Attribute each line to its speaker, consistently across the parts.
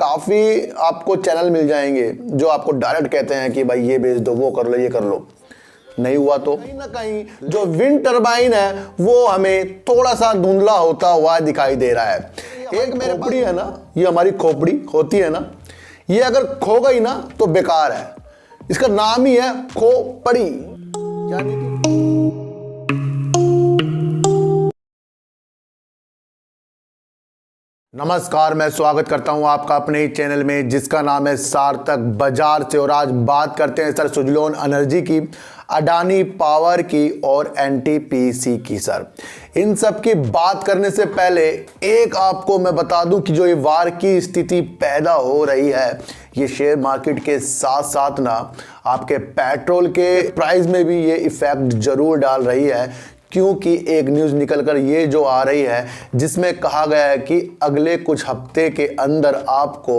Speaker 1: काफ़ी आपको चैनल मिल जाएंगे जो आपको डायरेक्ट कहते हैं कि भाई ये बेच दो, वो कर लो, ये कर लो। नहीं हुआ तो कहीं ना कहीं जो विंड टरबाइन है वो हमें थोड़ा सा धुंधला होता हुआ दिखाई दे रहा है। एक मेरे खोपड़ी है ना, ये हमारी खोपड़ी होती है ना, ये अगर खो गई ना तो बेकार है। इसका नाम ही है खोपड़ी। यानी नमस्कार, मैं स्वागत करता हूं आपका अपने ही चैनल में जिसका नाम है सार्थक बाजार से। और आज बात करते हैं सर सुजलोन एनर्जी की, अडानी पावर की और एनटीपीसी की। सर इन सब की बात करने से पहले एक आपको मैं बता दूं कि जो ये वार की स्थिति पैदा हो रही है ये शेयर मार्केट के साथ साथ ना आपके पेट्रोल के प्राइस में भी ये इफेक्ट जरूर डाल रही है। क्योंकि एक न्यूज़ निकलकर ये जो आ रही है जिसमें कहा गया है कि अगले कुछ हफ्ते के अंदर आपको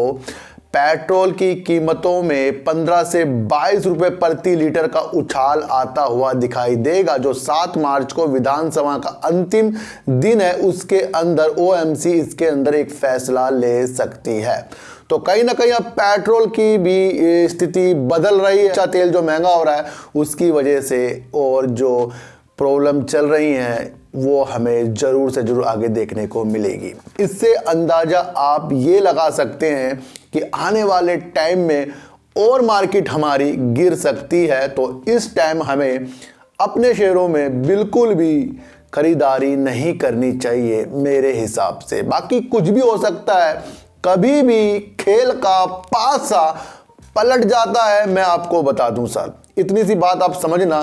Speaker 1: पेट्रोल की कीमतों में 15 से 22 रुपए प्रति लीटर का उछाल आता हुआ दिखाई देगा। जो 7 मार्च को विधानसभा का अंतिम दिन है उसके अंदर ओएमसी इसके अंदर एक फैसला ले सकती है। तो कहीं ना कहीं अब पेट्रोल की भी स्थिति बदल रही है। अच्छा, तेल जो महंगा हो रहा है उसकी वजह से और जो प्रॉब्लम चल रही हैं वो हमें ज़रूर से ज़रूर आगे देखने को मिलेगी। इससे अंदाज़ा आप ये लगा सकते हैं कि आने वाले टाइम में और मार्केट हमारी गिर सकती है। तो इस टाइम हमें अपने शेयरों में बिल्कुल भी खरीदारी नहीं करनी चाहिए मेरे हिसाब से। बाकी कुछ भी हो सकता है, कभी भी खेल का पासा पलट जाता है। मैं आपको बता दूं सर, इतनी सी बात आप समझना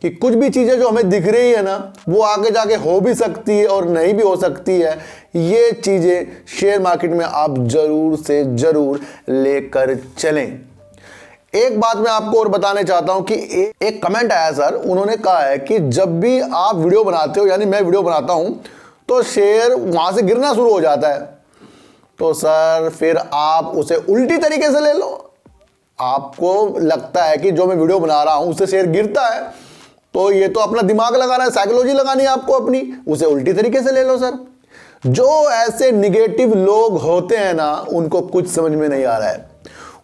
Speaker 1: कि कुछ भी चीज़ें जो हमें दिख रही है ना वो आगे जाके हो भी सकती है और नहीं भी हो सकती है। ये चीज़ें शेयर मार्केट में आप ज़रूर से ज़रूर लेकर चलें। एक बात मैं आपको और बताना चाहता हूं कि एक कमेंट आया सर, उन्होंने कहा है कि जब भी आप वीडियो बनाते हो, यानी मैं वीडियो बनाता हूं तो शेयर वहाँ से गिरना शुरू हो जाता है। तो सर फिर आप उसे उल्टी तरीके से ले लो। आपको लगता है कि जो मैं वीडियो बना रहा हूं उससे शेयर गिरता है, तो ये तो अपना दिमाग लगाना है, साइकोलॉजी लगानी है आपको अपनी, उसे उल्टी तरीके से ले लो। सर जो ऐसे निगेटिव लोग होते हैं ना उनको कुछ समझ में नहीं आ रहा है।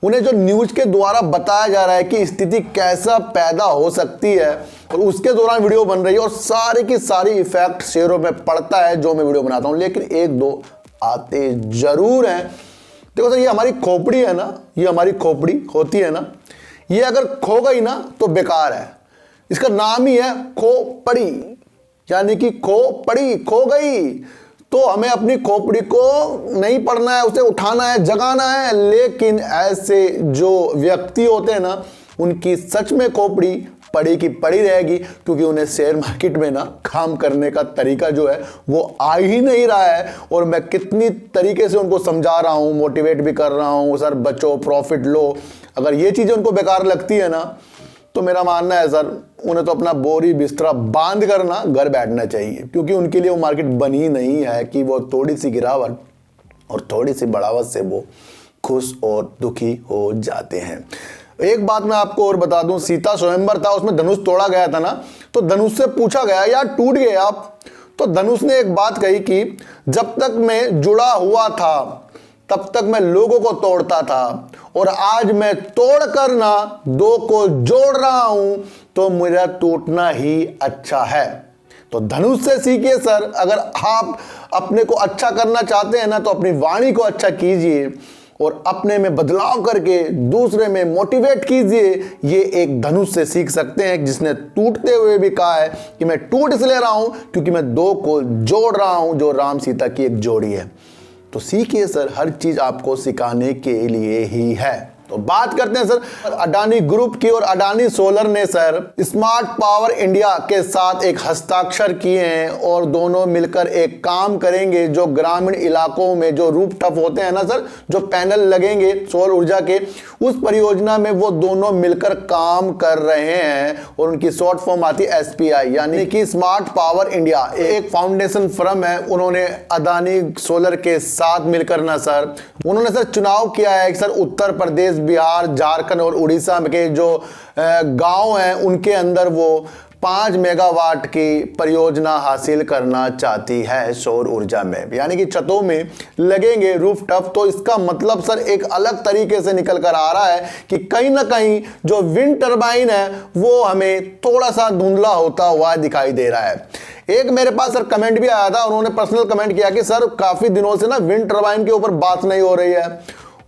Speaker 1: उन्हें जो न्यूज के द्वारा बताया जा रहा है कि स्थिति कैसा पैदा हो सकती है और उसके दौरान वीडियो बन रही है और सारी की सारी इफेक्ट शेयरों में पड़ता है जो मैं वीडियो बनाता हूं, लेकिन एक दो आते जरूर हैं। देखो सर, ये हमारी खोपड़ी है ना, ये हमारी खोपड़ी होती है ना, ये अगर खो गई ना तो बेकार है। इसका नाम ही है खोपड़ी। यानी कि खोपड़ी खो गई तो हमें अपनी खोपड़ी को नहीं पढ़ना है, उसे उठाना है, जगाना है। लेकिन ऐसे जो व्यक्ति होते हैं ना उनकी सच में खोपड़ी पड़ी की पड़ी रहेगी, क्योंकि उन्हें शेयर मार्केट में ना काम करने का तरीका जो है वो आ ही नहीं रहा है। और मैं कितनी तरीके से उनको समझा रहा हूँ, मोटिवेट भी कर रहा हूँ, सर बचो, प्रॉफिट लो। अगर ये चीज़ें उनको बेकार लगती है ना तो मेरा मानना है सर उन्हें तो अपना बोरी बिस्तरा बांध कर ना घर बैठना चाहिए, क्योंकि उनके लिए वो मार्केट बनी नहीं है कि वो थोड़ी सी गिरावट और थोड़ी सी बढ़ावट से वो खुश और दुखी हो जाते हैं। एक बात मैं आपको और बता दूं, सीता स्वयंवर था, उसमें धनुष तोड़ा गया था ना, तो धनुष से पूछा गया यार टूट गए आप, तो धनुष ने एक बात कही कि जब तक मैं जुड़ा हुआ था तब तक मैं लोगों को तोड़ता था और आज मैं तोड़कर ना दो को जोड़ रहा हूं तो मेरा टूटना ही अच्छा है। तो धनुष से सीखिए सर, अगर आप अपने को अच्छा करना चाहते हैं ना तो अपनी वाणी को अच्छा कीजिए और अपने में बदलाव करके दूसरे में मोटिवेट कीजिए। ये एक धनुष से सीख सकते हैं जिसने टूटते हुए भी कहा है कि मैं टूट इसलिए रहा हूं क्योंकि मैं दो को जोड़ रहा हूं, जो राम सीता की एक जोड़ी है। तो सीखिए सर, हर चीज आपको सिखाने के लिए ही है। तो बात करते हैं सर अडानी ग्रुप की, और अडानी सोलर ने सर स्मार्ट पावर इंडिया के साथ एक हस्ताक्षर किए हैं और दोनों मिलकर एक काम करेंगे जो ग्रामीण इलाकों में जो रूफटॉप होते हैं ना सर, जो पैनल लगेंगे सौर ऊर्जा के, उस परियोजना में वो दोनों मिलकर काम कर रहे हैं। और उनकी शॉर्ट फॉर्म आती है SPI, यानी कि स्मार्ट पावर इंडिया। एक फाउंडेशन फर्म है, उन्होंने अडानी सोलर के साथ मिलकर ना सर उन्होंने सर चुनाव किया है सर उत्तर प्रदेश, बिहार, झारखंड और उड़ीसा के जो गांव हैं उनके अंदर वो 5 मेगावाट की परियोजना हासिल करना चाहती है सौर ऊर्जा में, यानी कि छतों में लगेंगे रूफटॉप। तो इसका मतलब सर एक अलग तरीके से निकल कर आ रहा है कि कहीं ना कहीं जो विंड टरबाइन है वो हमें थोड़ा सा धुंधला होता हुआ दिखाई दे रहा है। एक मेरे पास सर कमेंट भी आया था, उन्होंने पर्सनल कमेंट किया कि सर काफी दिनों से ना विंड टरबाइन के ऊपर बात नहीं हो रही है,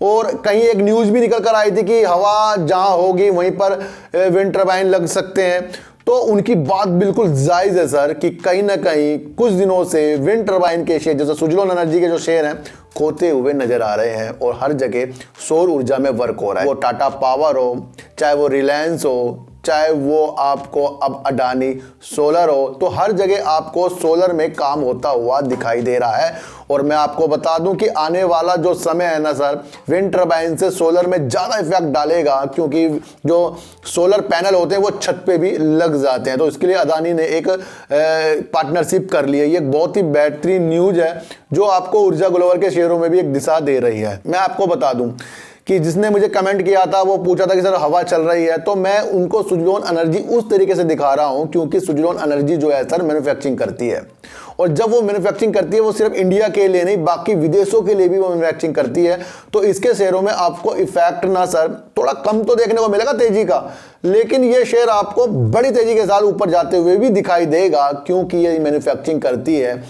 Speaker 1: और कहीं एक न्यूज भी निकल कर आई थी कि हवा जहां होगी वहीं पर विंड टरबाइन लग सकते हैं। तो उनकी बात बिल्कुल जायज है सर कि कहीं ना कहीं कुछ दिनों से विंड टरबाइन के शेयर जैसे सुजलोन एनर्जी के जो शेयर हैं खोते हुए नजर आ रहे हैं, और हर जगह सौर ऊर्जा में वर्क हो रहा है। वो टाटा पावर हो, चाहे वो रिलायंस हो, चाहे वो आपको अब अडानी सोलर हो, तो हर जगह आपको सोलर में काम होता हुआ दिखाई दे रहा है। और मैं आपको बता दूं कि आने वाला जो समय है ना सर, विंड टरबाइन से सोलर में ज़्यादा इफेक्ट डालेगा, क्योंकि जो सोलर पैनल होते हैं वो छत पे भी लग जाते हैं। तो इसके लिए अडानी ने एक पार्टनरशिप कर ली है। ये एक बहुत ही बेहतरीन न्यूज है जो आपको ऊर्जा ग्लोबल के शेयरों में भी एक दिशा दे रही है। मैं आपको बता दूं कि जिसने मुझे कमेंट किया था वो पूछा था कि सर हवा चल रही है, तो मैं उनको सुजलोन एनर्जी उस तरीके से दिखा रहा हूं क्योंकि सुजलोन एनर्जी जो है सर मैन्युफैक्चरिंग करती है, और जब वो मैन्युफैक्चरिंग करती है वो सिर्फ इंडिया के लिए नहीं बाकी विदेशों के लिए भी वो मैन्युफैक्चरिंग करती है। तो इसके शेयरों में आपको इफेक्ट ना सर थोड़ा कम तो देखने को मिलेगा तेजी का, लेकिन ये शेयर आपको बड़ी तेजी के साथ ऊपर जाते हुए भी दिखाई देगा क्योंकि ये मैन्युफैक्चरिंग करती है,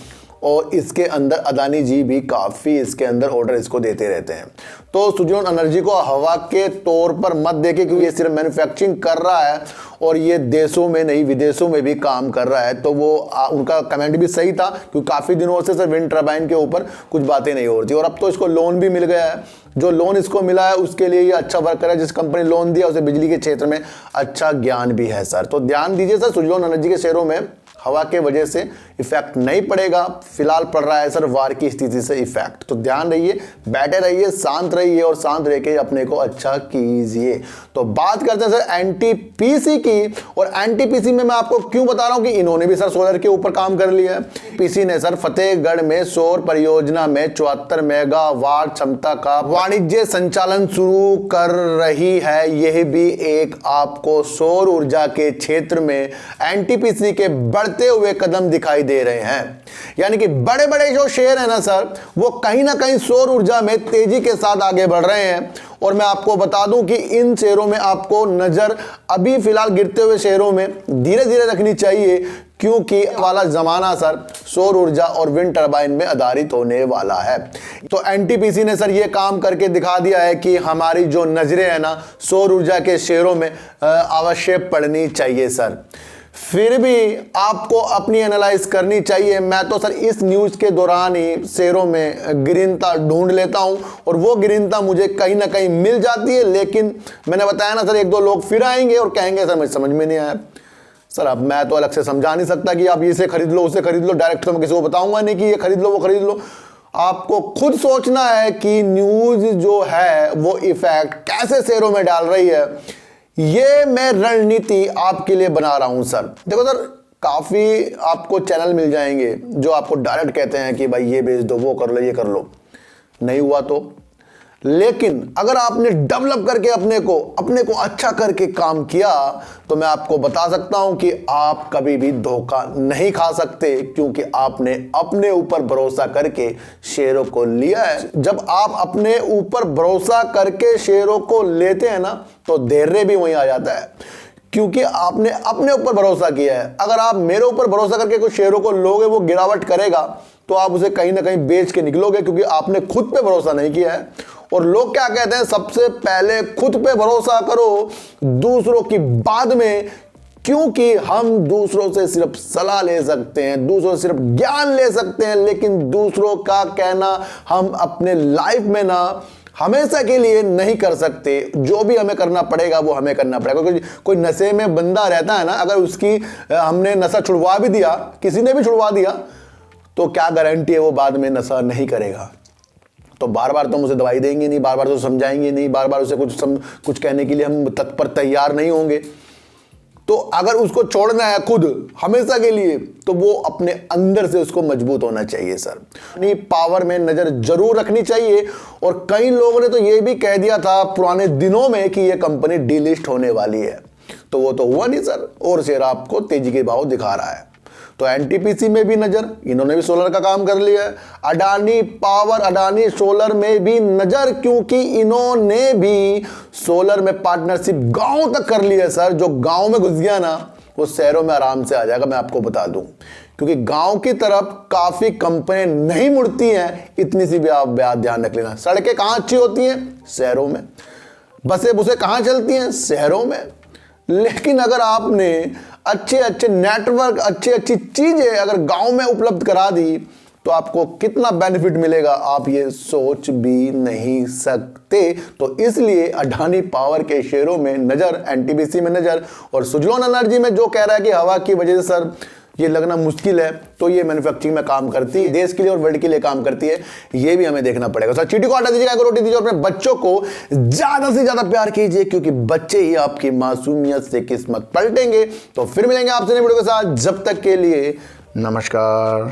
Speaker 1: और इसके अंदर अदानी जी भी काफ़ी इसके अंदर ऑर्डर इसको देते रहते हैं। तो सुजलोन एनर्जी को हवा के तौर पर मत देखें क्योंकि ये सिर्फ मैन्युफैक्चरिंग कर रहा है और ये देशों में नहीं विदेशों में भी काम कर रहा है। तो वो उनका कमेंट भी सही था क्योंकि काफ़ी दिनों से सर विंड टरबाइन के ऊपर कुछ बातें नहीं हो रही थी, और अब तो इसको लोन भी मिल गया है। जो लोन इसको मिला है उसके लिए ये अच्छा वर्क कर रहा है। जिस कंपनी लोन दिया उसे बिजली के क्षेत्र में अच्छा ज्ञान भी है सर। तो ध्यान दीजिए सर, सुजलोन एनर्जी के शेयरों में हवा के वजह से इफेक्ट नहीं पड़ेगा, फिलहाल पड़ रहा है सर वार की स्थिति से इफेक्ट। तो ध्यान रहिए, बैठे रहिए, शांत रहिए और शांत रह के अपने को अच्छा कीजिए। तो बात करते हैं सर एनटीपीसी की, और एनटीपीसी में मैं आपको क्यों बता रहा हूं कि इन्होंने भी सर सोलर के ऊपर काम कर लिया है। पीसी ने सर फतेहगढ़ में सौर परियोजना में 74 मेगावाट क्षमता का वाणिज्य संचालन शुरू कर रही है। यह भी एक आपको सौर ऊर्जा के क्षेत्र में एनटीपीसी के बढ़ते हुए कदम दिखाई दे रहे हैं। यानी कि बड़े बड़े जो शेयर है ना सर, वो कहीं ना कहीं सौर ऊर्जा में तेजी के साथ आगे बढ़ रहे हैं। और मैं आपको बता दूं कि इन शेयरों में आपको नजर अभी फिलहाल गिरते हुए शेयरों में धीरे धीरे रखनी चाहिए, क्योंकि वाला जमाना सर सौर ऊर्जा और विंड टरबाइन में आधारित होने वाला है। तो एनटीपीसी ने सर ये काम करके दिखा दिया है कि हमारी जो नजरें है ना सौर ऊर्जा के शेयरों में अवश्य पड़नी चाहिए सर। फिर भी आपको अपनी एनालाइज करनी चाहिए। मैं तो सर इस न्यूज़ के दौरान ही शेयरों में गिरनता ढूंढ लेता हूं, और वो गिरनता मुझे कहीं ना कहीं मिल जाती है। लेकिन मैंने बताया ना सर, एक दो लोग फिर आएंगे और कहेंगे सर मुझे समझ में नहीं आया। सर अब मैं तो अलग से समझा नहीं सकता कि आप इसे खरीद लो उसे खरीद लो, डायरेक्ट तो मैं किसी को बताऊंगा नहीं कि ये खरीद लो वो खरीद लो। आपको खुद सोचना है कि न्यूज़ जो है वो इफेक्ट कैसे शेयरों में डाल रही है। ये मैं रणनीति आपके लिए बना रहा हूं सर। देखो सर, काफ़ी आपको चैनल मिल जाएंगे जो आपको डायरेक्ट कहते हैं कि भाई ये बेच दो, वो कर लो, ये कर लो, नहीं हुआ तो। लेकिन अगर आपने डेवलप करके अपने को अच्छा करके काम किया तो मैं आपको बता सकता हूं कि आप कभी भी धोखा नहीं खा सकते, क्योंकि आपने अपने ऊपर भरोसा करके शेयरों को लिया है। जब आप अपने ऊपर भरोसा करके शेयरों को लेते हैं ना तो धैर्य भी वहीं आ जाता है, क्योंकि आपने अपने ऊपर भरोसा किया है। अगर आप मेरे ऊपर भरोसा करके कुछ शेयरों को लोगे, वो गिरावट करेगा तो आप उसे कहीं ना कहीं बेच के निकलोगे, क्योंकि आपने खुद पे भरोसा नहीं किया है। और लोग क्या कहते हैं, सबसे पहले खुद पे भरोसा करो, दूसरों की बाद में, क्योंकि हम दूसरों से सिर्फ सलाह ले सकते हैं, दूसरों से सिर्फ ज्ञान ले सकते हैं, लेकिन दूसरों का कहना हम अपने लाइफ में ना हमेशा के लिए नहीं कर सकते। जो भी हमें करना पड़ेगा वो हमें करना पड़ेगा। कोई नशे में बंदा रहता है ना, अगर उसकी हमने नशा छुड़वा भी दिया, किसी ने भी छुड़वा दिया, तो क्या गारंटी है वो बाद में नशा नहीं करेगा। तो बार बार तो हम उसे दवाई देंगे नहीं, बार बार तो समझाएंगे नहीं, बार बार उसे कुछ कहने के लिए हम तत्पर तैयार नहीं होंगे। तो अगर उसको छोड़ना है खुद हमेशा के लिए, तो वो अपने अंदर से उसको मजबूत होना चाहिए सर। अपनी पावर में नजर जरूर रखनी चाहिए। और कई लोगों ने तो ये भी कह दिया था पुराने दिनों में कि ये कंपनी डीलिस्ट होने वाली है। तो वो तो हुआ नहीं सर, और शेयर आपको तेजी के भाव दिखा रहा है। तो एनटीपीसी में भी नजर, इन्होंने भी सोलर का काम कर लिया है। अडानी पावर, अडानी सोलर में भी नजर, क्योंकि इन्होंने भी सोलर में पार्टनरशिप गांव तक कर ली है सर। जो गांव में घुस गया ना वो शहरों में आराम से आ जाएगा, मैं आपको बता दूं, क्योंकि गांव की तरफ काफी कंपनियां नहीं मुड़ती हैं। इतनी सी भी आप बात ध्यान रख लेना। सड़कें कहां अच्छी होती हैं? शहरों में। बसें बुसें कहां चलती हैं? शहरों में। लेकिन अगर आपने अच्छे अच्छे नेटवर्क, अच्छी चीजें अगर गांव में उपलब्ध करा दी तो आपको कितना बेनिफिट मिलेगा आप ये सोच भी नहीं सकते। तो इसलिए अडानी पावर के शेयरों में नजर, एनटीपीसी में नजर, और सुजलॉन एनर्जी में जो कह रहा है कि हवा की वजह से सर ये लगना मुश्किल है, तो ये मैन्युफैक्चरिंग में काम करती है, देश के लिए और वर्ल्ड के लिए काम करती है, ये भी हमें देखना पड़ेगा। सर चीटी को हटा दीजिएगा, रोटी दीजिए, और अपने बच्चों को ज्यादा से ज्यादा प्यार कीजिए, क्योंकि बच्चे ही आपकी मासूमियत से किस्मत पलटेंगे। तो फिर मिलेंगे आपसे नई वीडियो के साथ, जब तक के लिए नमस्कार।